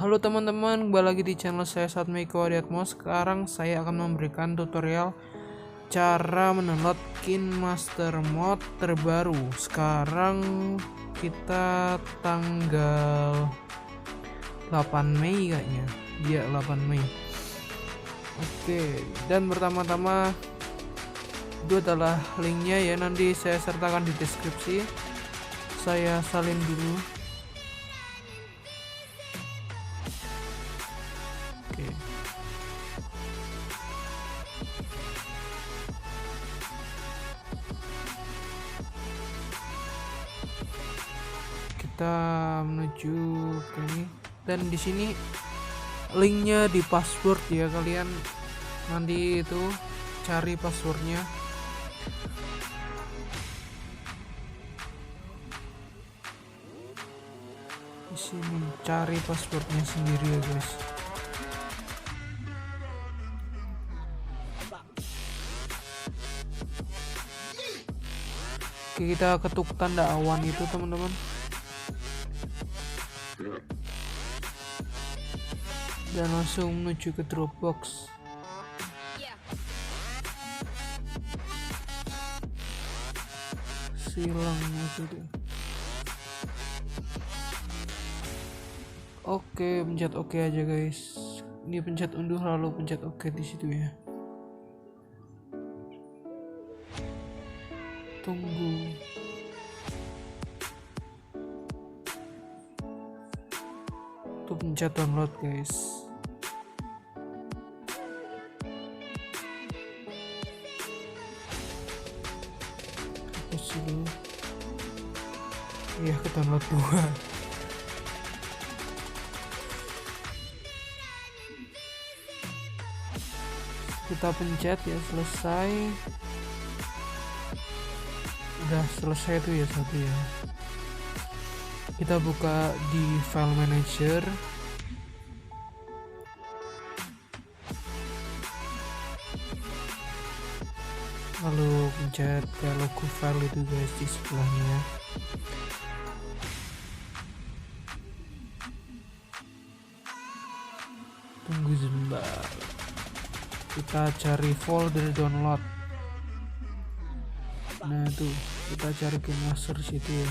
Halo teman-teman, kembali lagi di channel saya Satmiko Adiatmo. Sekarang saya akan memberikan tutorial cara mendownload Kinemaster mod terbaru. Sekarang kita tanggal 8 Mei kayaknya. Iya, 8 Mei. Oke, dan pertama-tama itu adalah linknya ya, nanti saya sertakan di deskripsi. Saya salin dulu. Oke. Kita menuju ke ini, dan di sini linknya di password ya, kalian nanti itu cari passwordnya. Di sini cari passwordnya sendiri ya guys. Oke, kita ketuk tanda awan itu teman-teman, dan langsung menuju ke Dropbox. Silangnya itu. Oke, pencet oke aja guys. Ini pencet unduh lalu pencet oke di situ ya. Tunggu. Tuh pencet download guys. Hapus dulu. Iya, ke download 2. Kita pencet ya, selesai. Udah selesai tuh ya satu ya. Kita buka di file manager, lalu pencet ke logo file itu guys di sebelahnya. Tunggu sebentar, kita cari folder download. Nah tuh, kita cari Kinemaster situ ya.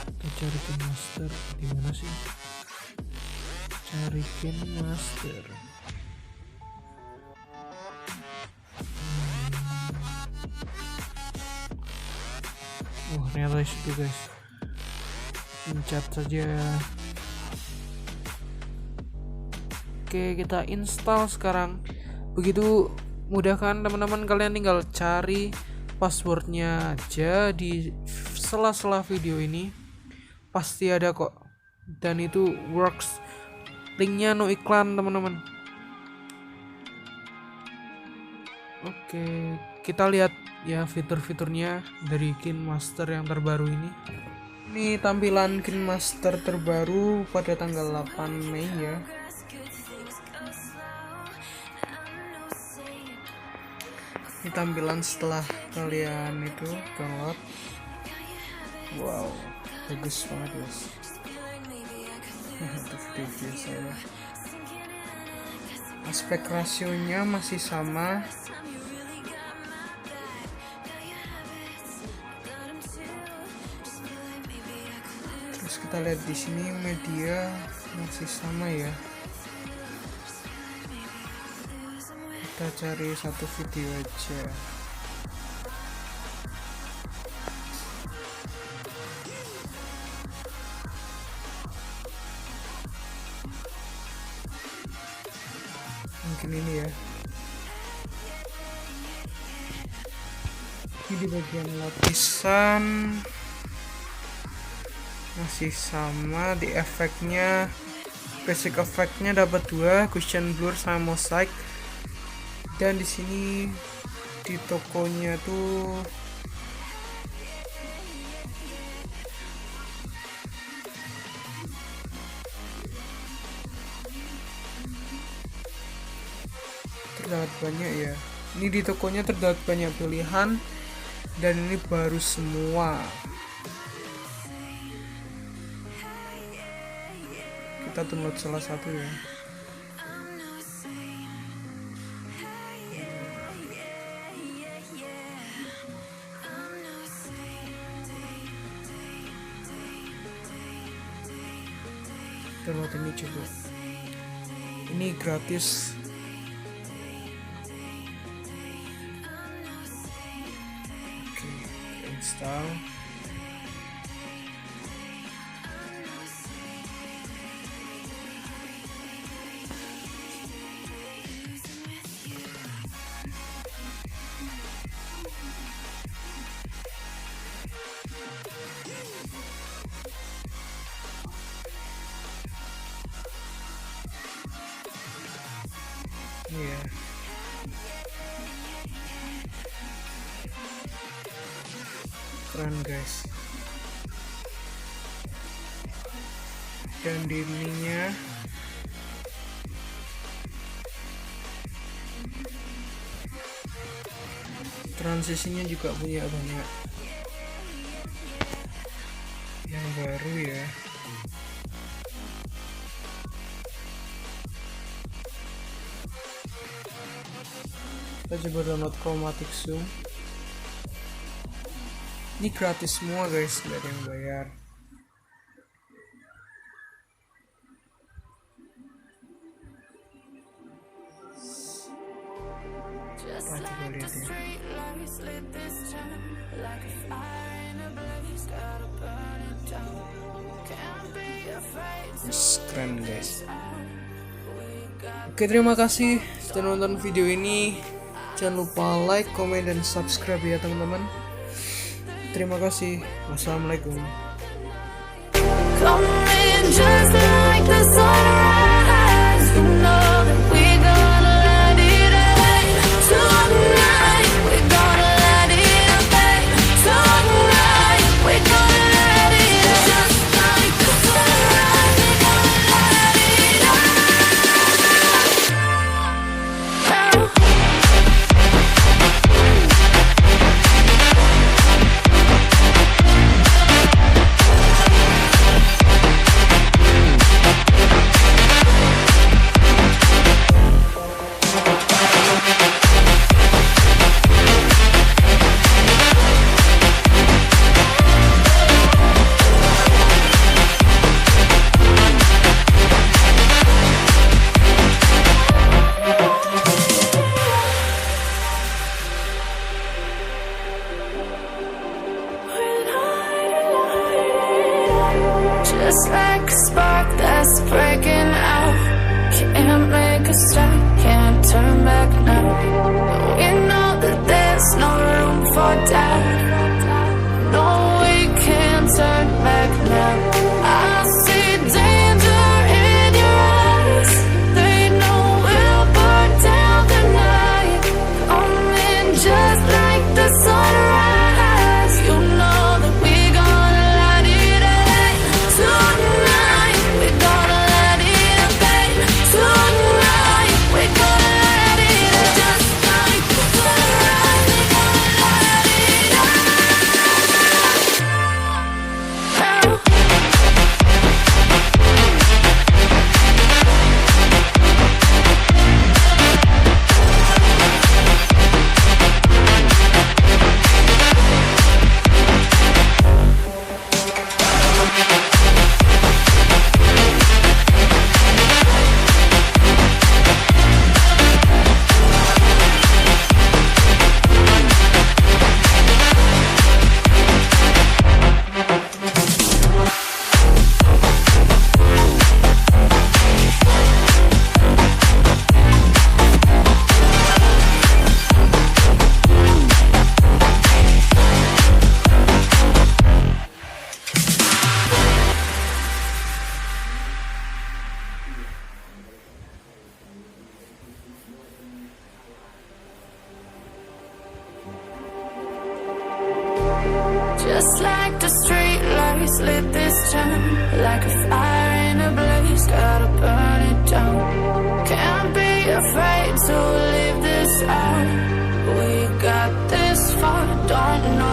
Kita cari Kinemaster di mana sih? Cari Kinemaster. Ternyata itu guys. Pencet saja. Oke, kita install sekarang. Begitu mudah kan teman-teman, kalian tinggal cari passwordnya aja di sela-sela video ini, pasti ada kok, dan itu works. Linknya no iklan teman-teman. Oke, kita lihat ya fitur-fiturnya dari Kinemaster yang terbaru ini. Ini tampilan Kinemaster terbaru pada tanggal 8 Mei ya. Ini tampilan setelah kalian itu download. Wow, bagus banget guys. Itu video saya. Aspek rasionya masih sama. Terus kita lihat di sini media masih sama ya. Kita cari satu video aja. Mungkin ini ya. Ini di bagian lapisan masih sama. Di efeknya, basic efeknya dapat 2, cushion blur sama mosaic. Dan di sini di tokonya tuh terdapat banyak ya. Ini di tokonya terdapat banyak pilihan, dan ini baru semua. kita download salah satu ya. Download ini coba, ini gratis. Oke, install. Iya. Keren guys. Dan di ininya transisinya juga punya banyak yang baru ya. Kita coba download chromatic zoom. Ini gratis semua guys, nggak ada yang bayar. Kita coba lihat ya. Keren guys. Oke, terima kasih sudah nonton video ini. Jangan lupa like, komen, dan subscribe ya teman-teman. Terima kasih. Wassalamualaikum. Just like a spark that's breaking out. Can't make a stop, can't turn back now. We know that there's no room for doubt. No, we can't turn back now. I see danger in your eyes. They know we'll burn down the night. Coming just like the sunrise. You know that we gonna light it up. Tonight, we gonna light it up, babe. Tonight, we gonna light it up. Just like the sunrise, we gonna light it up. Just like the street lights lit this town, like a fire in a blaze, gotta burn it down. Can't be afraid to leave this out. We got this far, don't know